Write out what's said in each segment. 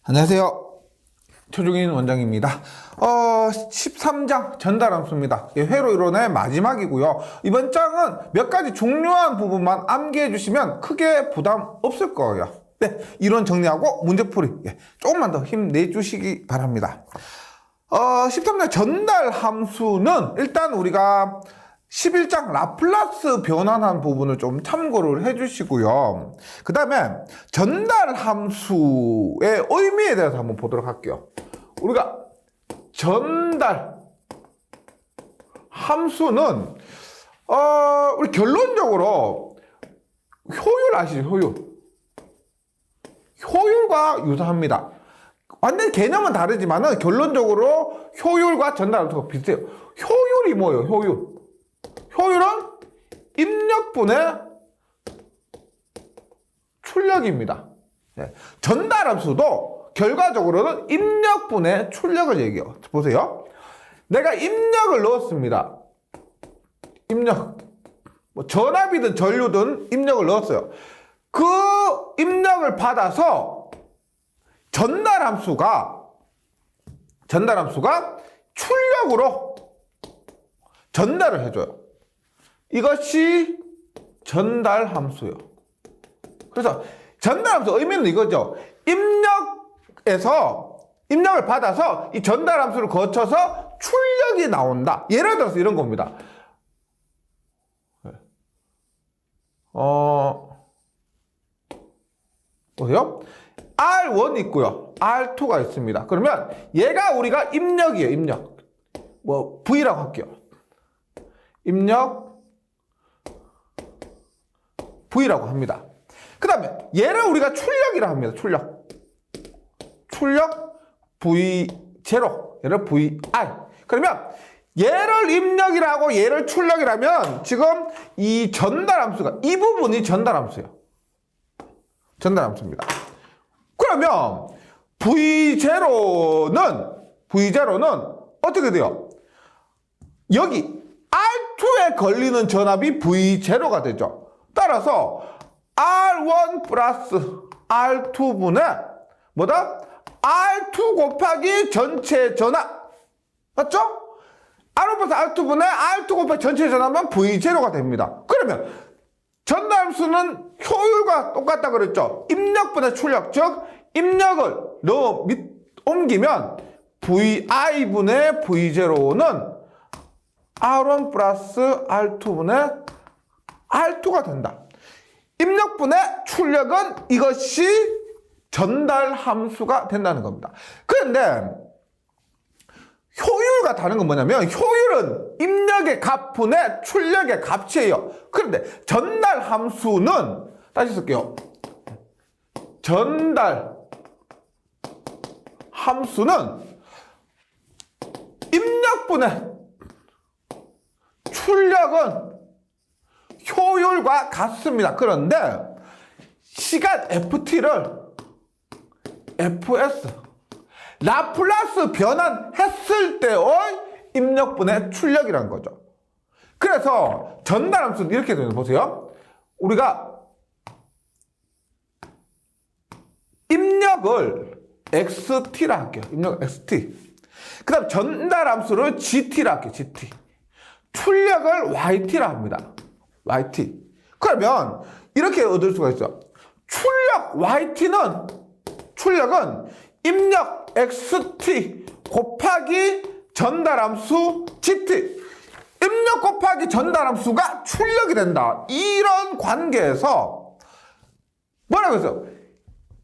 안녕하세요. 최종인 원장입니다. 13장 전달함수입니다. 회로 이론의 마지막이고요. 이번 장은 몇 가지 중요한 부분만 암기해 주시면 크게 부담 없을 거예요. 네, 이론 정리하고 문제풀이 조금만 더 힘내주시기 바랍니다. 13장 전달함수는 일단 우리가 11장 라플라스 변환한 부분을 좀 참고를 해주시고요. 그 다음에 전달함수의 의미에 대해서 한번 보도록 할게요. 우리가 전달함수는 우리 결론적으로 효율 아시죠? 효율과 유사합니다. 완전 개념은 다르지만 결론적으로 효율과 전달함수가 비슷해요. 효율이 뭐예요? 효율은 입력분의 출력입니다. 전달함수도 결과적으로는 입력분의 출력을 얘기해요. 보세요. 내가 입력을 넣었습니다. 입력. 전압이든 전류든 입력을 넣었어요. 그 입력을 받아서 전달함수가 출력으로 전달을 해줘요. 이것이 전달함수예요. 그래서 전달함수 의미는 이거죠. 입력을 받아서 이 전달함수를 거쳐서 출력이 나온다. 예를 들어서 이런 겁니다. 보세요. R1 있고요. R2가 있습니다. 그러면 얘가 우리가 입력이에요. 입력. V라고 할게요. 입력 V라고 합니다. 그 다음에 얘를 우리가 출력이라 합니다. 출력 V0, 얘를 VI. 그러면 얘를 입력이라고 얘를 출력이라면 지금 이 전달함수가 이 부분이 전달함수예요. 전달함수입니다. 그러면 V0는 어떻게 돼요? 여기 R2에 걸리는 전압이 V0가 되죠. 따라서 R1 플러스 R2분의 R2 곱하기 전체 전압. 맞죠? R1 플러스 R2분의 R2 곱하기 전체 전압은 V0가 됩니다. 그러면 전달함수는 효율과 똑같다 그랬죠. 입력분의 출력, 즉 입력을 옮기면 VI분의 V0는 R1 플러스 R2분의 R2가 된다. 입력분의 출력은 이것이 전달함수가 된다는 겁니다. 그런데 효율과 다른 건 뭐냐면 효율은 입력의 값분의 출력의 값이에요. 그런데 전달함수는 다시 쓸게요. 전달함수는 입력분의 출력은 효율과 같습니다. 그런데 시간 ft를 fs 라플라스 변환했을 때의 입력분의 출력이라는 거죠. 그래서 전달함수는 이렇게 되는 보세요. 우리가 입력을 xt라 할게요. 입력 xt. 그 다음 전달함수를 gt라 할게요. gt. 출력을 yt라 합니다. yt. 그러면 이렇게 얻을 수가 있어요. 출력은 입력 xt 곱하기 전달함수 gt. 입력 곱하기 전달함수가 출력이 된다. 이런 관계에서 뭐라고 했어요?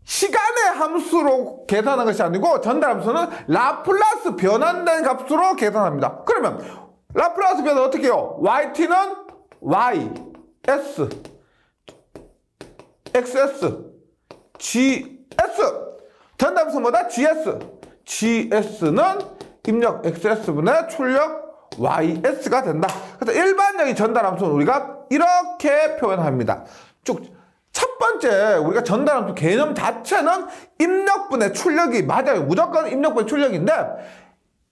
시간의 함수로 계산하는 것이 아니고 전달함수는 라플라스 변환된 값으로 계산합니다. 그러면 라플라스 변환 어떻게 해요? yt는 ys, xs, gs. 전달함수는 뭐다? gs는 입력 xs분의 출력 ys가 된다. 그래서 일반적인 전달함수는 우리가 이렇게 표현합니다. 첫 번째 우리가 전달함수 개념 자체는 입력분의 출력이 맞아요. 무조건 입력분의 출력인데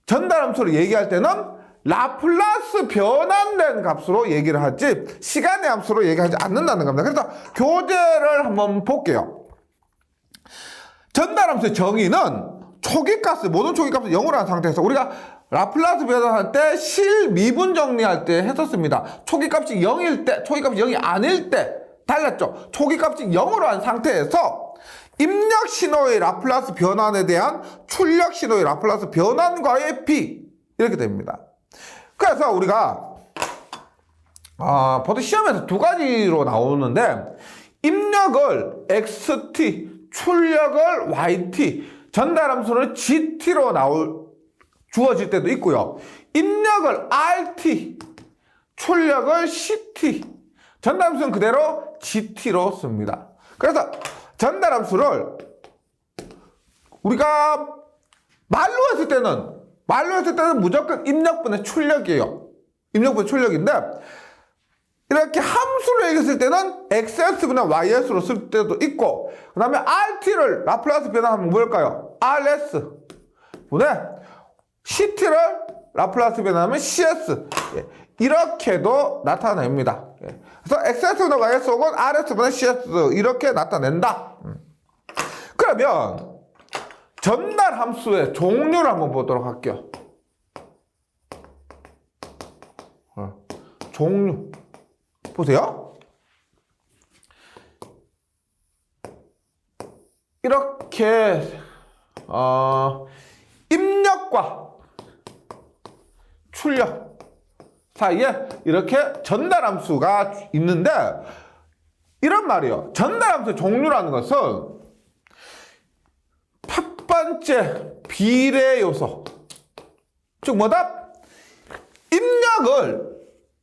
전달함수를 얘기할 때는 라플라스 변환된 값으로 얘기를 하지 시간의 함수로 얘기하지 않는다는 겁니다. 그래서 교재를 한번 볼게요. 전달함수의 정의는 초기값을 모든 초기값을 0으로 한 상태에서 우리가 라플라스 변환할 때 실미분 정리할 때 했었습니다. 초기값이 0일 때, 초기값이 0이 아닐 때 달랐죠. 초기값이 0으로 한 상태에서 입력 신호의 라플라스 변환에 대한 출력 신호의 라플라스 변환과의 비 이렇게 됩니다. 그래서 우리가 보통 시험에서 두 가지로 나오는데 입력을 xt, 출력을 yt, 전달함수를 gt로 주어질 때도 있고요. 입력을 rt, 출력을 ct, 전달함수는 그대로 gt로 씁니다. 그래서 전달함수를 우리가 말로 했을 때는 무조건 입력분의 출력이에요. 입력분의 출력인데 이렇게 함수로 얘기했을 때는 xs분의 ys로 쓸 때도 있고 그 다음에 rt를 라플라스 변환하면 뭘까요? rs 분의 ct를 라플라스 변환하면 cs 이렇게도 나타냅니다. 그래서 xs분의 ys 혹은 rs분의 cs 이렇게 나타낸다. 그러면 전달 함수의 종류를 한번 보도록 할게요. 종류 보세요. 이렇게 입력과 출력 사이에 이렇게 전달함수가 있는데 이런 말이에요. 전달함수의 종류라는 것은 첫 번째 비례 요소 즉 뭐다? 입력을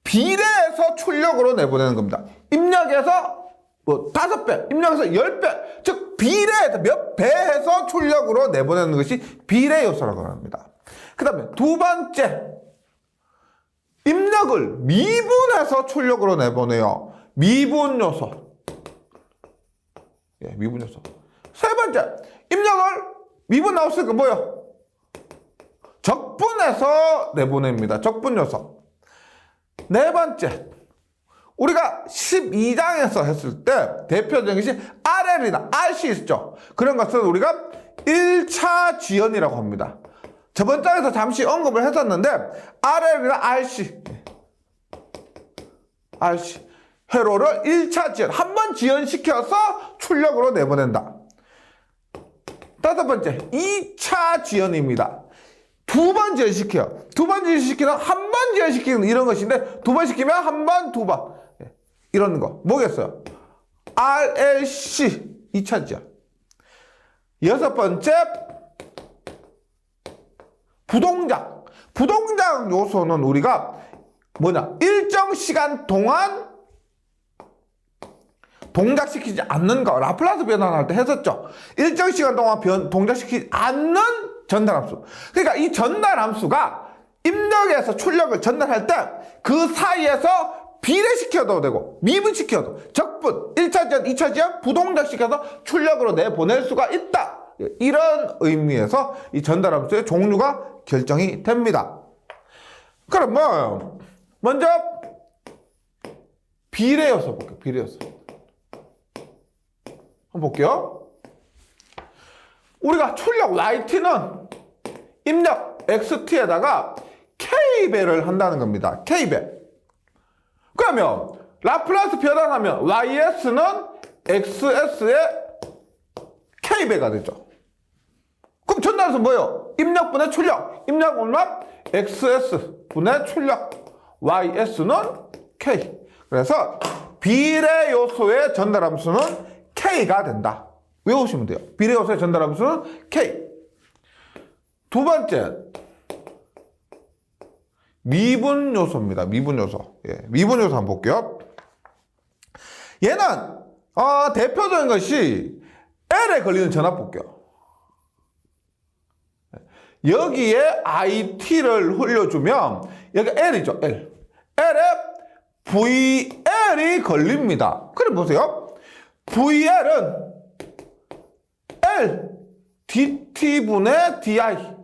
비례해서 출력으로 내보내는 겁니다. 입력에서 뭐 5배, 입력에서 10배, 즉 비례해서 몇 배해서 출력으로 내보내는 것이 비례 요소라고 합니다. 그 다음에 두 번째, 입력을 미분해서 출력으로 내보내요. 미분 요소. 미분 요소. 세 번째, 입력을 미분 나왔으니까 뭐요? 적분해서 내보냅니다. 적분 요소. 네 번째, 우리가 12장에서 했을 때 대표적인 것이 RL이나 RC 있죠. 그런 것은 우리가 1차 지연이라고 합니다. 저번 장에서 잠시 언급을 했었는데 RL이나 RC 회로를 1차 지연, 한 번 지연시켜서 출력으로 내보낸다. 다섯 번째, 2차 지연입니다. 두 번 지연시켜요. 두 번 지연시키면 한 번 지연시키는 이런 것인데 두 번 시키면 한 번, 두 번. 이런 거. 뭐겠어요? RLC 2차 지연. 여섯 번째, 부동작. 부동작 요소는 우리가 뭐냐? 일정 시간 동안 동작시키지 않는 거. 라플라스 변환할 때 했었죠. 일정 시간 동안 동작시키지 않는 전달함수. 그러니까 이 전달함수가 입력에서 출력을 전달할 때 그 사이에서 비례시켜도 되고 미분시켜도 적분, 1차 지연, 2차 지연, 부동작시켜서 출력으로 내보낼 수가 있다. 이런 의미에서 이 전달함수의 종류가 결정이 됩니다. 그럼 뭐 먼저 비례요소 볼게요. 비례요소 한번 볼게요. 우리가 출력 yt는 입력 xt에다가 k배를 한다는 겁니다. k배. 그러면 라플라스 변환하면 ys는 xs의 k배가 되죠. 그럼 전달해서 뭐예요? 입력분의 출력. 입력 얼마? xs분의 출력. ys는 k. 그래서 비례 요소의 전달함수는 k가 된다. 외우시면 돼요. 비례 요소의 전달함수는 k. 두 번째, 미분 요소입니다. 미분 요소. 미분 요소 한번 볼게요. 얘는 대표적인 것이 L에 걸리는 전압 볼게요. 여기에 IT를 흘려주면 여기 L이죠. L. L에 VL이 걸립니다. 그래 보세요. VL은 L DT분의 DI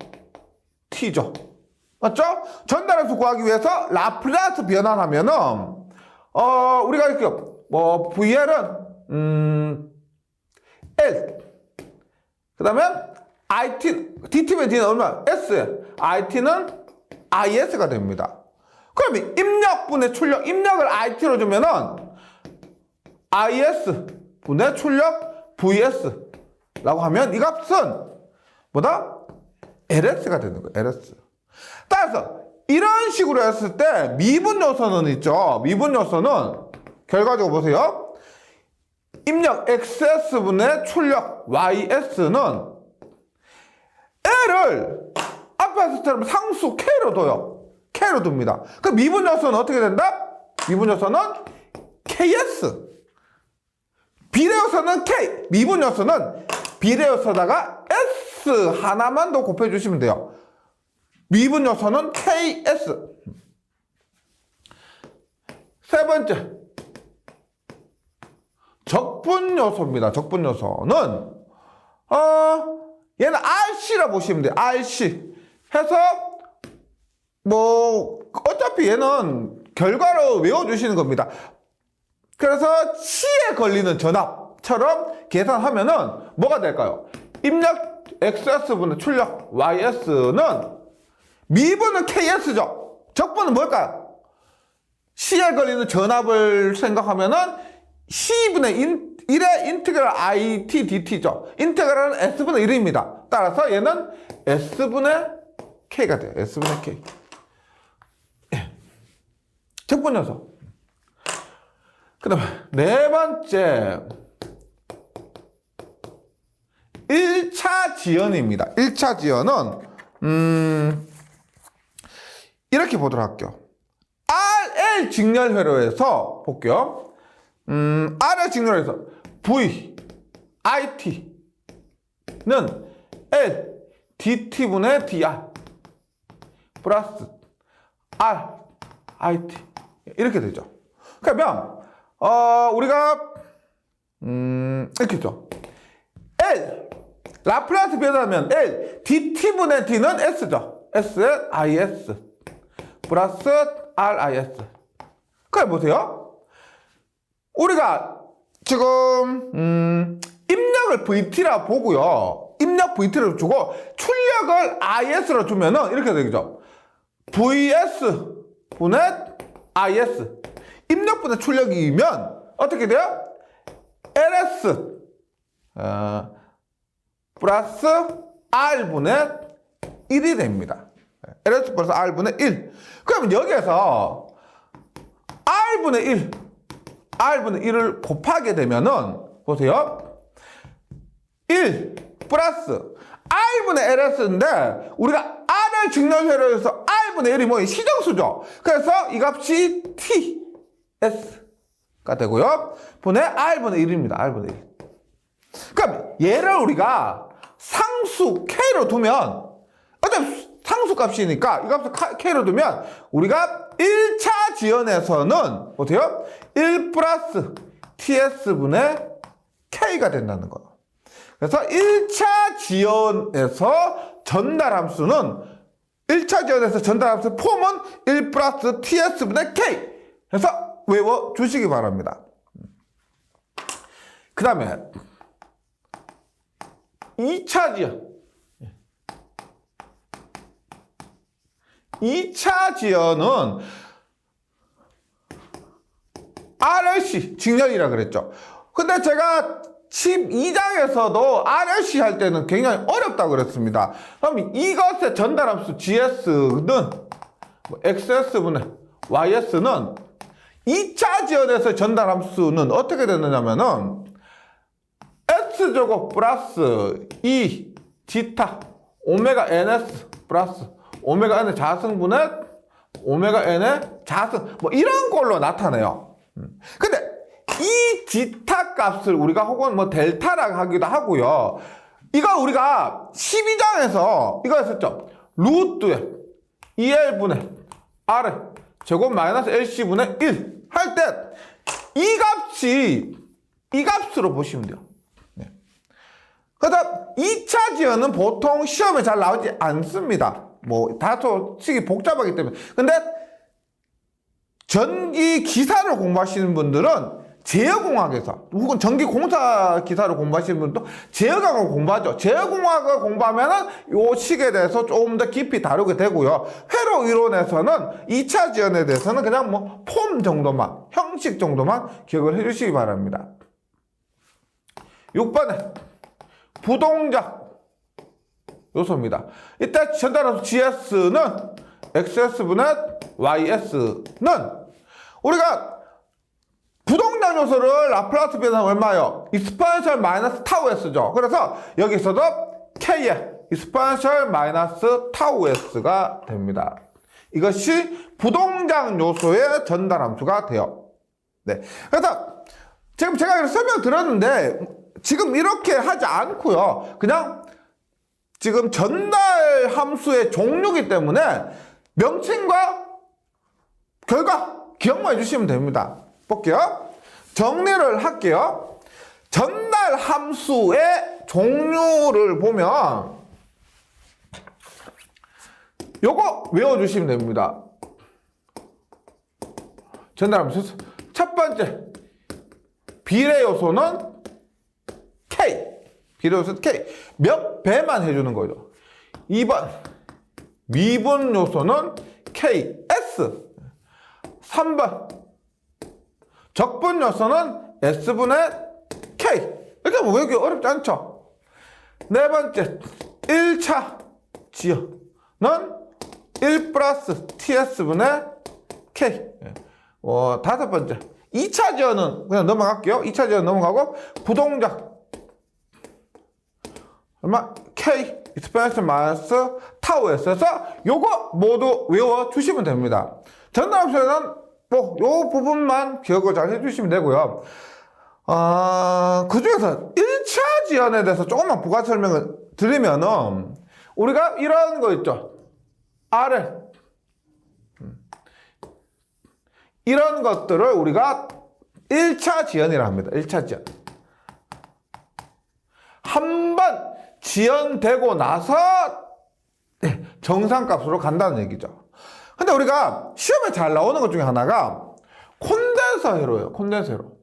T죠. 맞죠? 전달함수 구하기 위해서 라플라스 변환하면은 우리가 이렇게 뭐 VL은 L 그다음에 IT DT면 D는 얼마? S IT는 IS가 됩니다. 그럼 입력분의 출력 입력을 IT로 주면은 IS 분의 출력 VS라고 하면 이 값은 뭐다? LS가 되는 거예요. LS. 따라서 이런 식으로 했을 때 미분 요소는 있죠. 미분 요소는 결과적으로 보세요. 입력 XS분의 출력 YS는 L을 앞에서 처럼 상수 K로 둬요. K로 둡니다. 그 미분 요소는 어떻게 된다? 미분 요소는 KS. 비례 요소는 K. 미분 요소는 비례 요소다가 S 하나만 더 곱해주시면 돼요. 미분 요소는 KS. 세 번째. 적분 요소입니다. 적분 요소는, 얘는 RC라 보시면 돼요. RC. 해서, 어차피 얘는 결과로 외워주시는 겁니다. 그래서 C에 걸리는 전압처럼 계산하면은 뭐가 될까요? 입력 XS분의 출력 YS는 미분은 KS죠. 적분은 뭘까요? C에 걸리는 전압을 생각하면은 C분의 1의 인테그랄 IT DT죠. 인테그랄은 S분의 1입니다. 따라서 얘는 S분의 K가 돼요. S분의 K. 적분 요소. 그 다음에 네 번째 1차 지연입니다. 1차 지연은 이렇게 보도록 할게요. RL 직렬회로에서 볼게요. RL 직렬회로에서 V, IT는 L, DT분의 DR 플러스 R, IT 이렇게 되죠. 그러면 우리가 이렇게 했죠. L 라플라스 변화하면 L DT분의 D는 S죠. S의 IS 플러스 RIS. 그래 보세요. 우리가 지금 입력을 VT라 보고요. 입력 VT를 주고 출력을 IS로 주면은 이렇게 되겠죠. VS 분의 IS. 입력분의 출력이면 어떻게 돼요? LS 플러스 R분의 1이 됩니다. LS 플러스 R분의 1. 그러면 여기에서 R분의 1, R분의 1을 곱하게 되면은, 보세요. 1 플러스 R분의 LS인데, 우리가 R을 직렬회로해서 R분의 1이 뭐예요? 시정수죠. 그래서 이 값이 TS가 되고요. 분의 R분의 1입니다. R분의 1. 그럼 얘를 우리가 상수 K로 두면, 어차피 상수값이니까 이 값을 K로 두면 우리가 1차 지연에서는 보세요. 1 플러스 TS분의 K가 된다는 거예요. 그래서 1차 지연에서 전달함수는 1차 지연에서 전달함수의 폼은 1 플러스 TS분의 K 해서 외워주시기 바랍니다. 그 다음에 2차 지연 2차 지연은 RLC 직렬이라 그랬죠. 근데 제가 12장에서도 RLC 할 때는 굉장히 어렵다고 그랬습니다. 그럼 이것의 전달함수 GS는 XS분의 YS는 2차 지연에서 전달함수는 어떻게 되느냐면은 S제곱 플러스 2 지타 오메가 NS 플러스 오메가 n의 자승분의 오메가 n의 자승 이런 걸로 나타내요. 근데 이 지타 값을 우리가 혹은 델타라고 하기도 하고요. 이거 우리가 12장에서 이거 했었죠. 루트에 2L분의 R 제곱 마이너스 LC분의 1 할 때 이 값이 이 값으로 보시면 돼요. 그래서 2차 지연은 보통 시험에 잘 나오지 않습니다. 뭐 다소 식이 복잡하기 때문에. 근데 전기 기사를 공부하시는 분들은 제어공학에서 혹은 전기공사 기사를 공부하시는 분도 제어공학을 공부하죠. 제어공학을 공부하면은 요 식에 대해서 조금 더 깊이 다루게 되고요. 회로 이론에서는 2차 지연에 대해서는 그냥 뭐 폼 정도만, 형식 정도만 기억을 해주시기 바랍니다. 6번에 부동작 요소입니다. 이때 전달함수 GS는 XS분의 YS는 우리가 부동작 요소를 라플라스 변환 얼마요? 익스포넨셜 마이너스 타우 S죠. 그래서 여기서도 K의 익스포넨셜 마이너스 타우 S가 됩니다. 이것이 부동작 요소의 전달함수가 돼요. 네. 그래서 지금 제가 설명 드렸는데 지금 이렇게 하지 않고요. 그냥 지금 전달 함수의 종류이기 때문에 명칭과 결과 기억만 해주시면 됩니다. 볼게요. 정리를 할게요. 전달 함수의 종류를 보면 요거 외워주시면 됩니다. 전달 함수 첫 번째 비례 요소는 K. 비례 요소 K. 몇 배만 해주는 거죠. 2번 미분 요소는 KS. 3번 적분 요소는 S분의 K. 이렇게 뭐 왜 이렇게 어렵지 않죠? 네 번째 1차 지연은 1 플러스 TS분의 K. 다섯 번째 2차 지연은 그냥 넘어갈게요. 2차 지연 넘어가고 부동작 얼마? K 익스포넨셜 마이너스 타우 S에서 요거 모두 외워주시면 됩니다. 전달함수에는 뭐 요 부분만 기억을 잘 해주시면 되고요. 그 중에서 1차 지연에 대해서 조금만 부가 설명을 드리면은 우리가 이런 거 있죠. RL 이런 것들을 우리가 1차 지연이라 합니다. 1차 지연. 한번 지연되고 나서 정상값으로 간다는 얘기죠. 근데 우리가 시험에 잘 나오는 것 중에 하나가 콘덴서 회로예요. 콘덴서 회로.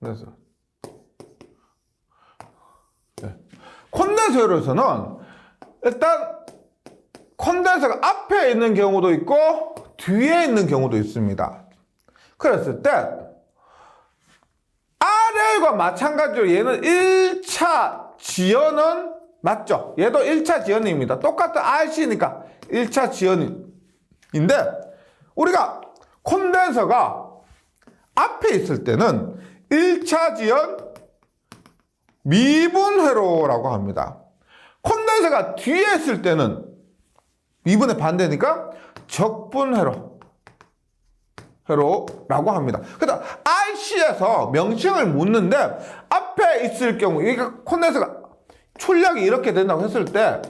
콘덴서. 네. 콘덴서 회로에서는 일단 콘덴서가 앞에 있는 경우도 있고 뒤에 있는 경우도 있습니다. 그랬을 때 RL과 마찬가지로 얘는 1차 지연은 맞죠? 얘도 1차 지연입니다. 똑같은 RC니까 1차 지연인데 우리가 콘덴서가 앞에 있을 때는 1차 지연 미분 회로라고 합니다. 콘덴서가 뒤에 있을 때는 미분의 반대니까 적분 회로라고 합니다. 그래서 RC에서 명칭을 묻는데 앞에 있을 경우 여기가 콘덴서가 출력이 이렇게 된다고 했을 때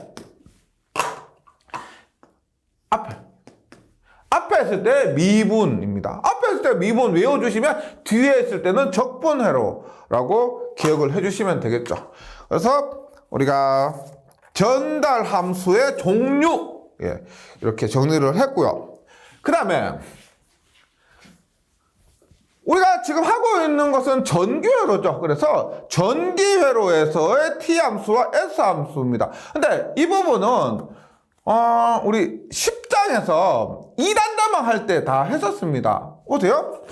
앞에 있을 때 미분입니다. 앞에 있을 때 미분 외워주시면 뒤에 있을 때는 적분회로라고 기억을 해주시면 되겠죠. 그래서 우리가 전달 함수의 종류 이렇게 정리를 했고요. 그 다음에 우리가 지금 하고 있는 것은 전기회로죠. 그래서 전기회로에서의 T함수와 S함수입니다. 근데 이 부분은 우리 10장에서 2단자만 할 때 다 했었습니다. 보세요.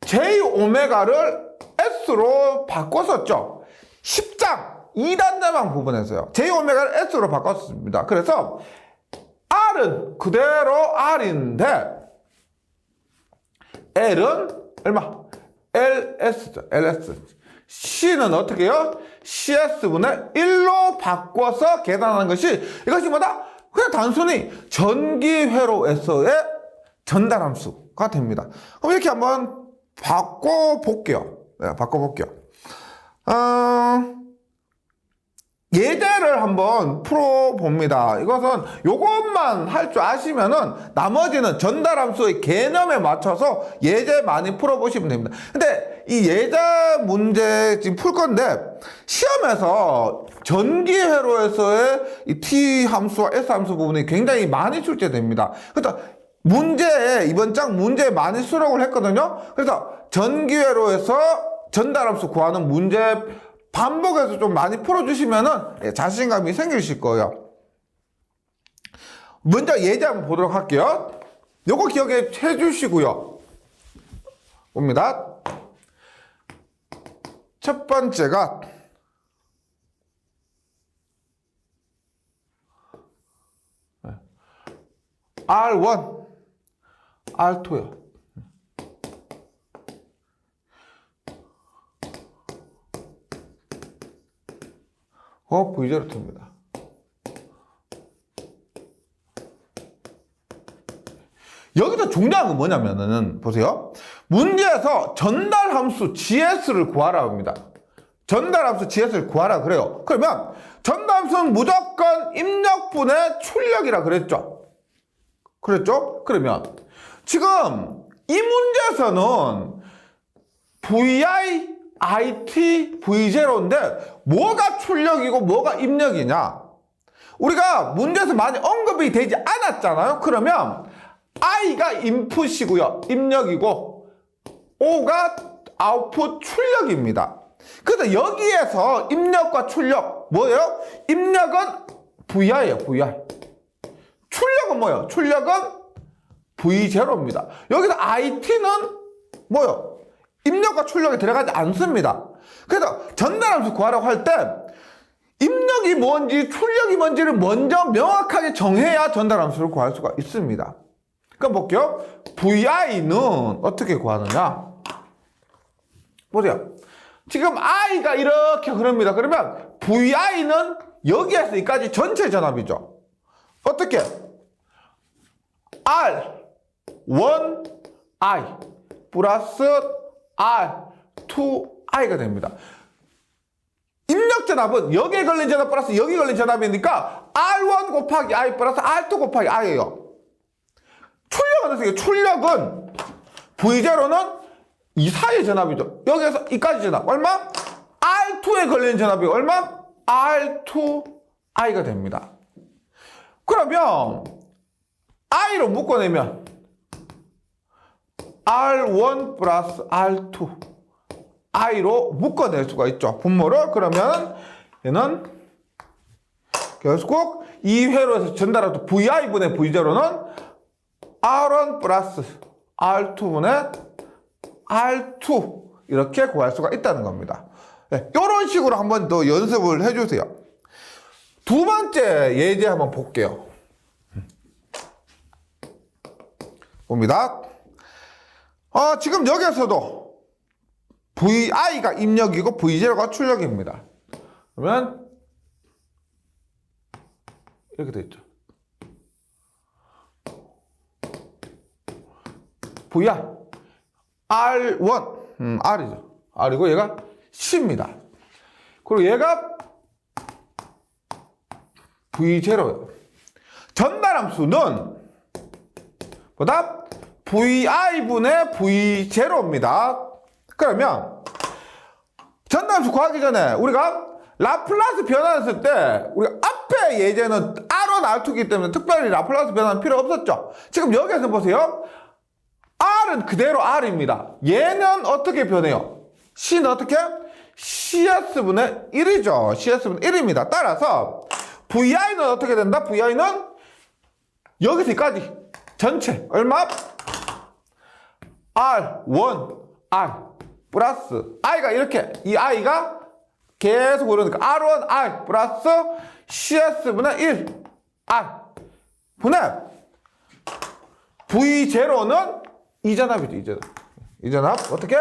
J오메가를 S로 바꿨었죠. 10장 2단자만 부분에서요. J오메가를 S로 바꿨습니다. 그래서 R은 그대로 R인데 L은 얼마? LS죠. LS. C는 어떻게 해요? CS분의 1로 바꿔서 계산하는 것이 이것이 뭐다? 그냥 단순히 전기회로에서의 전달함수가 됩니다. 그럼 이렇게 한번 바꿔볼게요. 네, 바꿔볼게요. 예제를 한번 풀어봅니다. 이것은 요것만 할 줄 아시면은 나머지는 전달함수의 개념에 맞춰서 예제 많이 풀어보시면 됩니다. 근데 이 예제 문제 지금 풀 건데 시험에서 전기회로에서의 이 t 함수와 s 함수 부분이 굉장히 많이 출제됩니다. 그래서 문제에 이번 장 문제에 많이 수록을 했거든요. 그래서 전기회로에서 전달함수 구하는 문제 반복해서 좀 많이 풀어주시면은 자신감이 생기실 거예요. 먼저 예제 한번 보도록 할게요. 요거 기억해 주시고요. 봅니다. 첫 번째가 R1, R2요. V0입니다. 여기서 중요한 건 뭐냐면은 보세요. 문제에서 전달함수 GS를 구하라 합니다. 전달함수 GS를 구하라 그래요. 그러면 전달함수는 무조건 입력분의 출력이라 그랬죠. 그러면 지금 이 문제에서는 VI, IT, V0인데 뭐가 출력이고 뭐가 입력이냐? 우리가 문제에서 많이 언급이 되지 않았잖아요. 그러면 I가 인풋이고요. 입력이고 O가 아웃풋 출력입니다. 그래서 여기에서 입력과 출력 뭐예요? 입력은 VI예요. VI. 출력은 뭐예요? 출력은 V0입니다. 여기서 IT는 뭐예요? 입력과 출력이 들어가지 않습니다. 그래서 전달함수 구하라고 할 때 입력이 뭔지 출력이 뭔지를 먼저 명확하게 정해야 전달함수를 구할 수가 있습니다. 그럼 볼게요. VI는 어떻게 구하느냐? 보세요. 지금 I가 이렇게 흐릅니다. 그러면 VI는 여기에서 여기까지 전체 전압이죠. 어떻게? R1I 플러스 R2I가 됩니다. 입력 전압은 여기에 걸린 전압 플러스 여기 걸린 전압이니까 R1 곱하기 I 플러스 R2 곱하기 I예요. 출력은 어떻게? 출력은 V0는 이 사이의 전압이죠. 여기에서 이까지 전압 얼마? R2에 걸린 전압이 얼마? R2I가 됩니다. 그러면 I로 묶어내면 R1 플러스 R2 I로 묶어낼 수가 있죠. 분모를. 그러면 얘는 결국 이 회로에서 전달하는 VI분의 V0는 R1 플러스 R2분의 R2 이렇게 구할 수가 있다는 겁니다. 네, 이런 식으로 한번 더 연습을 해주세요. 두 번째 예제 한번 볼게요. 봅니다. 지금 여기에서도 VI가 입력이고 V0가 출력입니다. 그러면 이렇게 되어 있죠. VI R1 R이죠. R이고 얘가 C입니다. 그리고 얘가 V0예요. 전달함수는 보다 VI분의 V0입니다. 그러면 전달함수 구하기 전에 우리가 라플라스 변환했을 때 우리가 앞에 예제는 R1, R2이기 때문에 특별히 라플라스 변환 필요 없었죠. 지금 여기에서 보세요. R은 그대로 R입니다. 얘는 어떻게 변해요? C는 어떻게? CS분의 1이죠. CS분의 1입니다. 따라서 VI는 어떻게 된다? VI는 여기서 여기까지 전체 얼마? R1, R 플러스 I가 이렇게 이 I가 계속 오르니까 R1, R 플러스 CS분의 1 R 분의 V0는 이 전압이죠. 이 전압 어떻게?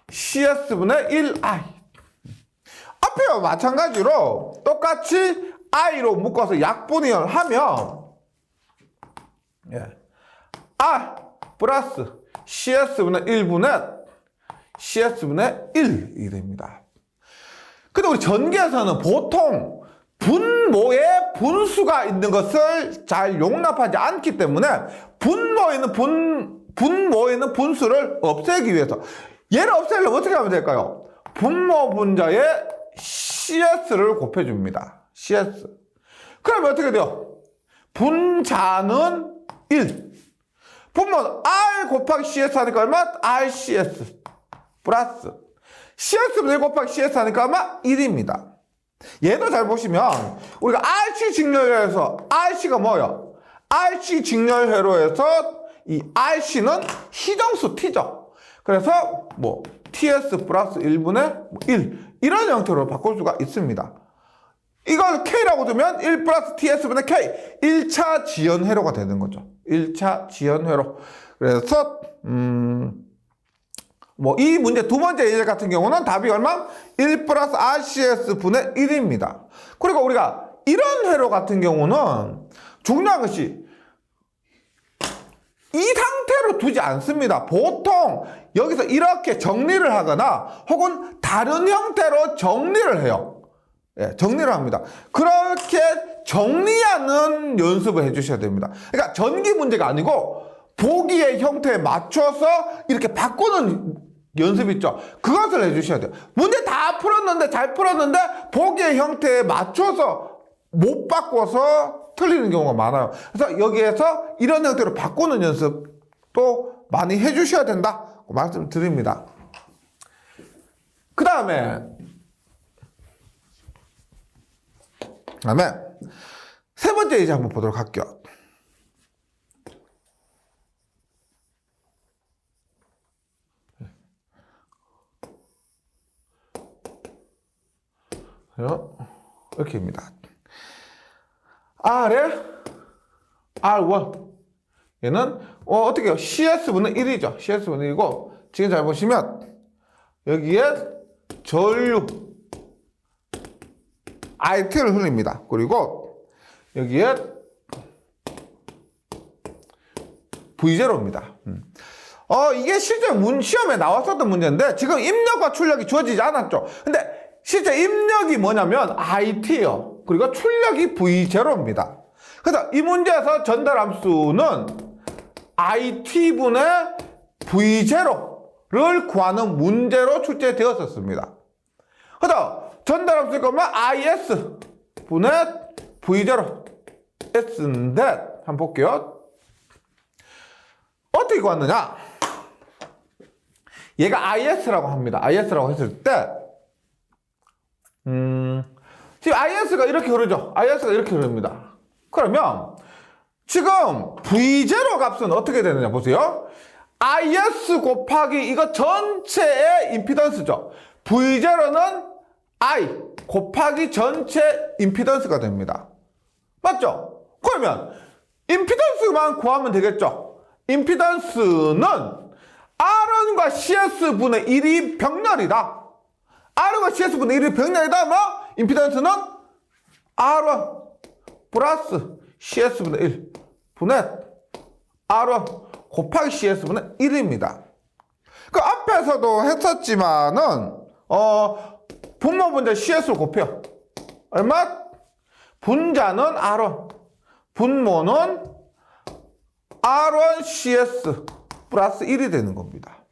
CS분의 1I 앞에와 마찬가지로 똑같이 I로 묶어서 약분을 하면 R 플러스 CS분의 1분의 CS분의 1이 됩니다. 근데 우리 전기에서는 보통 분모에 분수가 있는 것을 잘 용납하지 않기 때문에 분모에 있는 분수를 없애기 위해서 얘를 없애려면 어떻게 하면 될까요? 분모 분자에 CS를 곱해줍니다. CS. 그러면 어떻게 돼요? 분자는 1. 분모는 R 곱하기 CS 하니까 얼마? RCS. 플러스. CS분의 1 곱하기 CS 하니까 얼마? 1입니다. 얘도 잘 보시면, 우리가 RC 직렬회로에서, RC가 뭐예요? RC 직렬회로에서 이 RC는 희정수 T죠. 그래서 뭐 TS 플러스 1분의 1 이런 형태로 바꿀 수가 있습니다. 이걸 K라고 두면 1 플러스 TS분의 K 1차 지연회로가 되는 거죠. 1차 지연회로. 그래서 뭐 이 문제 두 번째 예제 같은 경우는 답이 얼마? 1 플러스 RCS분의 1입니다. 그리고 우리가 이런 회로 같은 경우는 중요한 것이 이 상태로 두지 않습니다. 보통 여기서 이렇게 정리를 하거나 혹은 다른 형태로 정리를 해요. 예, 정리를 합니다. 그렇게 정리하는 연습을 해주셔야 됩니다. 그러니까 전기 문제가 아니고 보기의 형태에 맞춰서 이렇게 바꾸는 연습 있죠. 그것을 해주셔야 돼요. 문제 다 풀었는데 잘 풀었는데 보기의 형태에 맞춰서 못 바꿔서 틀리는 경우가 많아요. 그래서 여기에서 이런 형태로 바꾸는 연습도 많이 해주셔야 된다 말씀드립니다. 그 다음에 세 번째 예제 한번 보도록 할게요. 이렇게입니다. R에 R1 얘는 어떻게 해요? CS분은 1이죠. CS분은 1이고 지금 잘 보시면 여기에 전류 RT를 흘립니다. 그리고 여기에 V0입니다. 이게 실제 시험에 나왔었던 문제인데 지금 입력과 출력이 주어지지 않았죠. 근데 실제 입력이 뭐냐면 IT예요. 그리고 출력이 V0입니다. 그래서 이 문제에서 전달함수는 IT분의 V0를 구하는 문제로 출제되었었습니다. 그래서 전달함수가 뭐 IS분의 V0 S인데 한번 볼게요. 어떻게 구했느냐? 얘가 IS라고 합니다. IS라고 했을 때 지금 IS가 이렇게 흐르죠. IS가 이렇게 흐릅니다. 그러면 지금 V0 값은 어떻게 되느냐 보세요. IS 곱하기 이거 전체의 임피던스죠. V0는 I 곱하기 전체 임피던스가 됩니다. 맞죠? 그러면 임피던스만 구하면 되겠죠. 임피던스는 R과 CS분의 1이 병렬이다. R과 CS분의 1이 병렬이다. 뭐? 임피던스는 R1 플러스 CS분의 1 분의 R1 곱하기 CS분의 1입니다. 그 앞에서도 했었지만은 분모 분자 CS를 곱해요. 얼마? 분자는 R1 분모는 R1 CS 플러스 1이 되는 겁니다.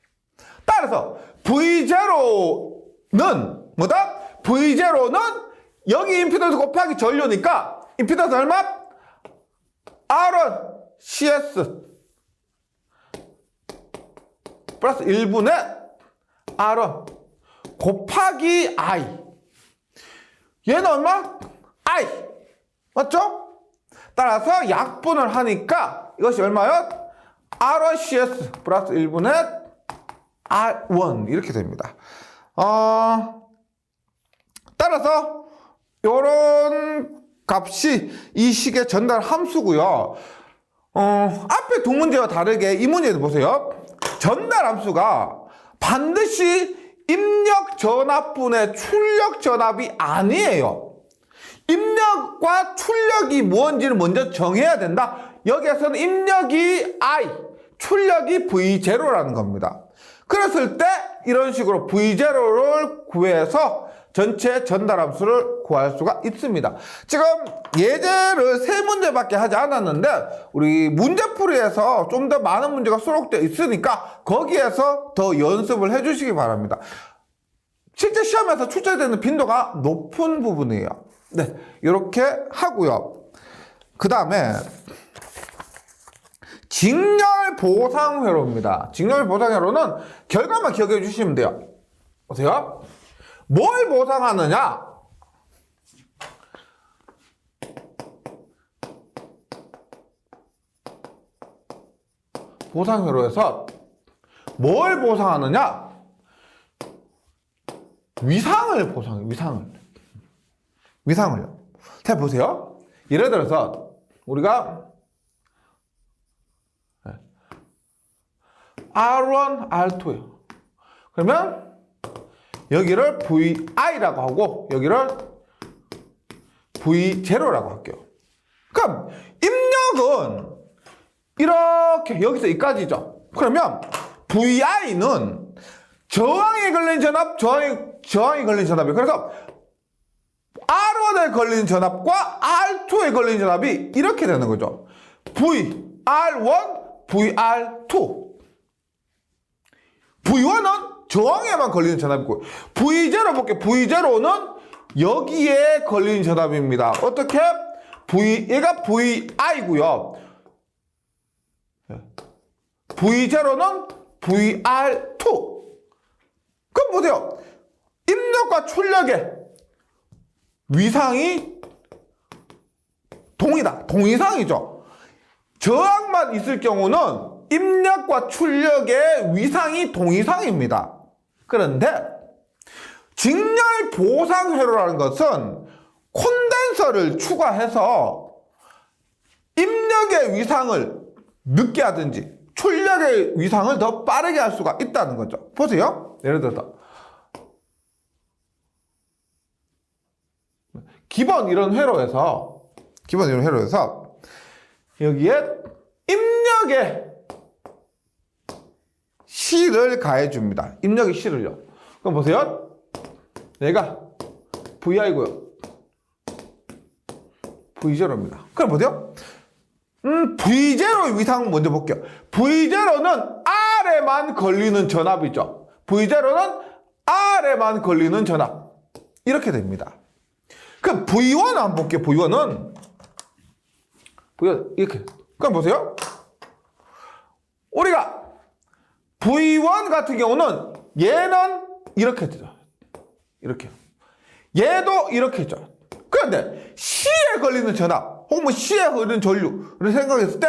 따라서 V0는 뭐다? V0는 여기 임피던스 곱하기 전류니까 임피던스 얼마? R1 CS 플러스 1분의 R1 곱하기 I. 얘는 얼마? I. 맞죠? 따라서 약분을 하니까 이것이 얼마요? R1 CS 플러스 1분의 R1 이렇게 됩니다. 따라서 요런 값이 이 식의 전달 함수고요. 앞에 두 문제와 다르게 이 문제도 보세요. 전달 함수가 반드시 입력 전압분의 출력 전압이 아니에요. 입력과 출력이 뭔지를 먼저 정해야 된다. 여기에서는 입력이 I, 출력이 V0라는 겁니다. 그랬을 때 이런 식으로 V0를 구해서 전체 전달 함수를 구할 수가 있습니다. 지금 예제를 3문제밖에 하지 않았는데 우리 문제풀이에서 좀 더 많은 문제가 수록되어 있으니까 거기에서 더 연습을 해주시기 바랍니다. 실제 시험에서 출제되는 빈도가 높은 부분이에요. 네, 이렇게 하고요. 그 다음에 직렬보상회로입니다. 직렬보상회로는 결과만 기억해 주시면 돼요. 보세요. 뭘 보상하느냐? 보상회로에서 뭘 보상하느냐? 위상을 보상해요. 위상을요. 자, 보세요. 예를 들어서 우리가 R1, R2예요. 그러면 여기를 VI라고 하고 여기를 V0라고 할게요. 그럼 입력은 이렇게 여기서 여기까지죠. 그러면 VI는 저항에 걸린 전압, 저항이 걸린 전압이에요. 그래서 R1에 걸린 전압과 R2에 걸린 전압이 이렇게 되는 거죠. VR1, VR2. V1은 저항에만 걸리는 전압이고 V0 볼게요. V0는 여기에 걸리는 전압입니다. 어떻게? 얘가 VI고요. V0는 VR2. 그럼 보세요. 입력과 출력의 위상이 동이상이죠. 저항만 있을 경우는 입력과 출력의 위상이 동이상입니다. 그런데 직렬보상회로라는 것은 콘덴서를 추가해서 입력의 위상을 늦게 하든지 출력의 위상을 더 빠르게 할 수가 있다는 거죠. 보세요. 예를 들어서 기본 이론 회로에서 여기에 입력의 C를 가해줍니다. 입력의 C를요. 그럼 보세요. 얘가 VI고요. V0입니다. 그럼 보세요. V0 위상 먼저 볼게요. V0는 R에만 걸리는 전압이죠. V0는 R에만 걸리는 전압. 이렇게 됩니다. 그럼 V1 한번 볼게요. V1 이렇게. 그럼 보세요. 우리가 V1 같은 경우는 얘는 이렇게 되죠. 이렇게. 얘도 이렇게 했죠. 그런데 C에 걸리는 전압 혹은 C에 걸리는 전류를 생각했을 때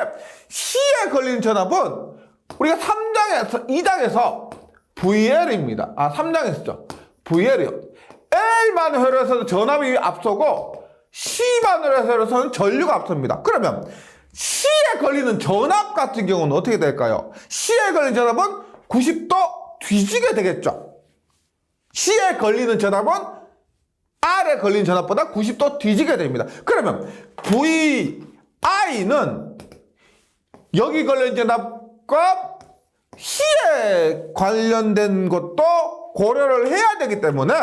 C에 걸리는 전압은 우리가 2장에서 VL입니다. 3장에서죠. VL이요. L만 회로에서는 전압이 앞서고 C만 회로에서는 전류가 앞섭니다. 그러면 C에 걸리는 전압 같은 경우는 어떻게 될까요? C에 걸리는 전압은 90도 뒤지게 되겠죠. C에 걸리는 전압은 R에 걸린 전압보다 90도 뒤지게 됩니다. 그러면 VI는 여기 걸린 전압과 C에 관련된 것도 고려를 해야 되기 때문에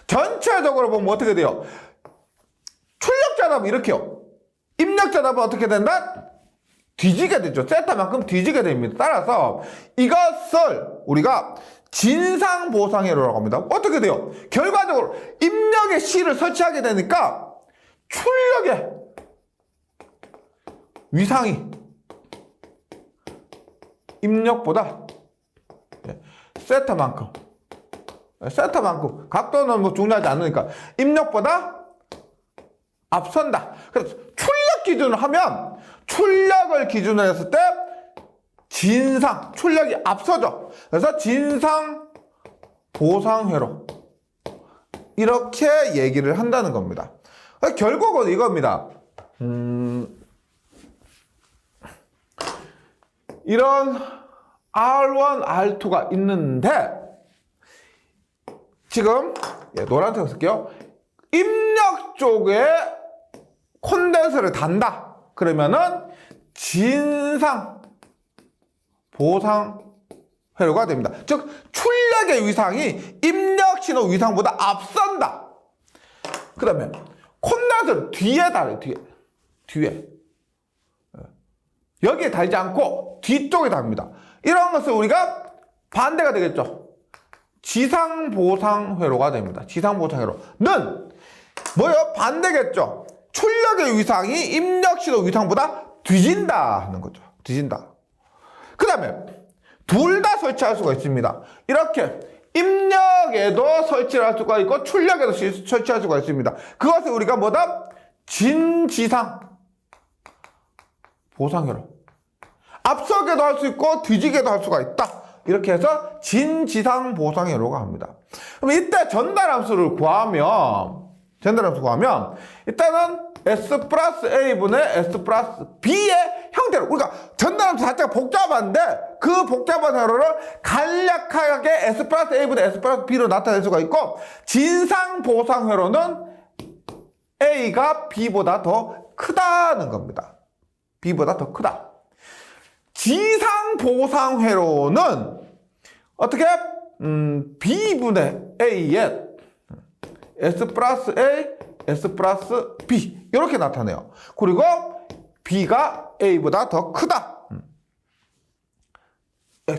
전체적으로 보면 어떻게 돼요? 출력 전압은 이렇게요. 입력 전압은 어떻게 된다? 뒤지게 되죠. 세타만큼 뒤지게 됩니다. 따라서 이것을 우리가 진상보상회로라고 합니다. 어떻게 돼요? 결과적으로 입력에 C를 설치하게 되니까 출력의 위상이 입력보다 세타만큼 각도는 뭐 중요하지 않으니까 입력보다 앞선다. 그래서 출력 기준을 하면 출력을 기준으로 했을 때 출력이 앞서죠. 그래서 진상보상회로 이렇게 얘기를 한다는 겁니다. 결국은 이겁니다. 이런 R1, R2가 있는데 지금 노란색 쓸게요. 입력 쪽에 콘덴서를 단다. 그러면은 진상보상회로가 됩니다. 즉 출력의 위상이 입력 신호 위상보다 앞선다. 그 다음에 콘덴서를 뒤에 달아요. 뒤에. 여기에 달지 않고 뒤쪽에 답니다. 이런 것을 우리가 반대가 되겠죠. 지상보상회로가 됩니다. 지상보상회로는 뭐예요? 반대겠죠. 출력의 위상이 입력신호 위상보다 뒤진다 하는 거죠. 뒤진다. 그 다음에 둘 다 설치할 수가 있습니다. 이렇게 입력에도 설치를 할 수가 있고 출력에도 설치할 수가 있습니다. 그것을 우리가 뭐다? 진지상 보상회로. 앞서게도 할 수 있고 뒤지게도 할 수가 있다. 이렇게 해서 진지상 보상회로가 합니다. 그럼 이때 전달함수를 구하면 일단은 S 플러스 A분의 S 플러스 B의 형태로, 그러니까 전달함수 자체가 복잡한데 그 복잡한 회로를 간략하게 S 플러스 A분의 S 플러스 B로 나타낼 수가 있고, 진상 보상 회로는 A가 B보다 더 크다는 겁니다. B보다 더 크다. 지상 보상 회로는 어떻게? B분의 A에 S 플러스 A, S 플러스 B 이렇게 나타내요. 그리고 B가 A보다 더 크다.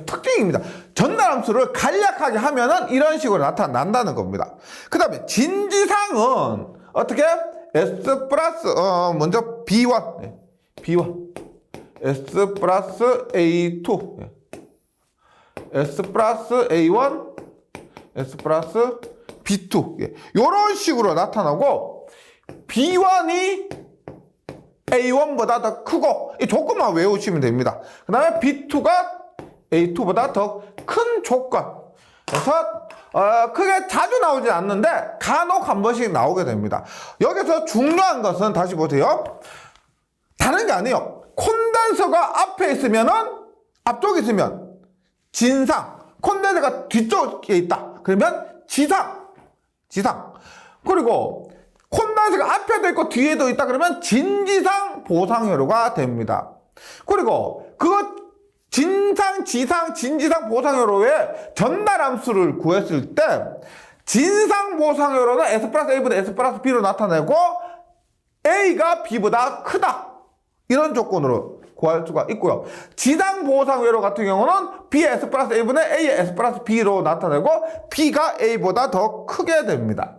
특징입니다. 전달함수를 간략하게 하면은 이런 식으로 나타난다는 겁니다. 그 다음에 진지상은 어떻게? S 플러스 먼저 B1 S 플러스 A2 S 플러스 A1 S 플러스 B2 이런 식으로 나타나고, B1이 A1보다 더 크고 이 조건만 외우시면 됩니다. 그 다음에 B2가 A2보다 더 큰 조건. 그래서 크게 자주 나오진 않는데 간혹 한 번씩 나오게 됩니다. 여기서 중요한 것은 다시 보세요. 다른 게 아니에요. 콘덴서가 앞에 있으면은, 앞쪽에 있으면 진상, 콘덴서가 뒤쪽에 있다 그러면 지상. 그리고 콘덴서가 앞에도 있고 뒤에도 있다 그러면 진지상 보상회로가 됩니다. 그리고 그거 진상, 지상, 진지상 보상회로의 전달함수를 구했을 때 진상 보상회로는 S 플러스 A보다 S 플러스 B로 나타내고 A가 B보다 크다. 이런 조건으로 구할 수가 있고요. 지상 보상회로 같은 경우는 B의 S 플러스 A분의 A의 S 플러스 B로 나타내고 B가 A보다 더 크게 됩니다.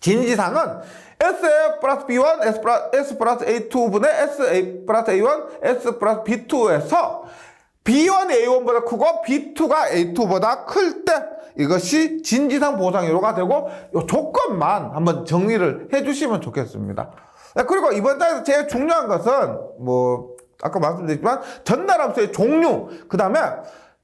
진지상은 S 플러스 B1, S 플러스 A2분의 S 플러스 A1, S 플러스 B2에서 B1이 A1보다 크고 B2가 A2보다 클 때 이것이 진지상 보상회로가 되고, 이 조건만 한번 정리를 해주시면 좋겠습니다. 그리고 이번 달에서 제일 중요한 것은 아까 말씀드렸지만 전달함수의 종류, 그 다음에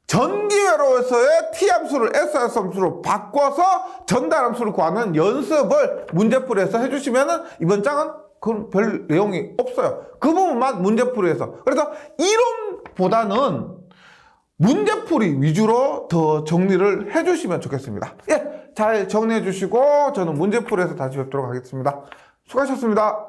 전기회로에서의 T함수를 S함수로 바꿔서 전달함수를 구하는 연습을 문제풀이에서 해주시면은 이번 장은 그건 별 내용이 없어요. 그 부분만 문제풀이에서. 그래서 이론보다는 문제풀이 위주로 더 정리를 해주시면 좋겠습니다. 예, 잘 정리해 주시고 저는 문제풀이에서 다시 뵙도록 하겠습니다. 수고하셨습니다.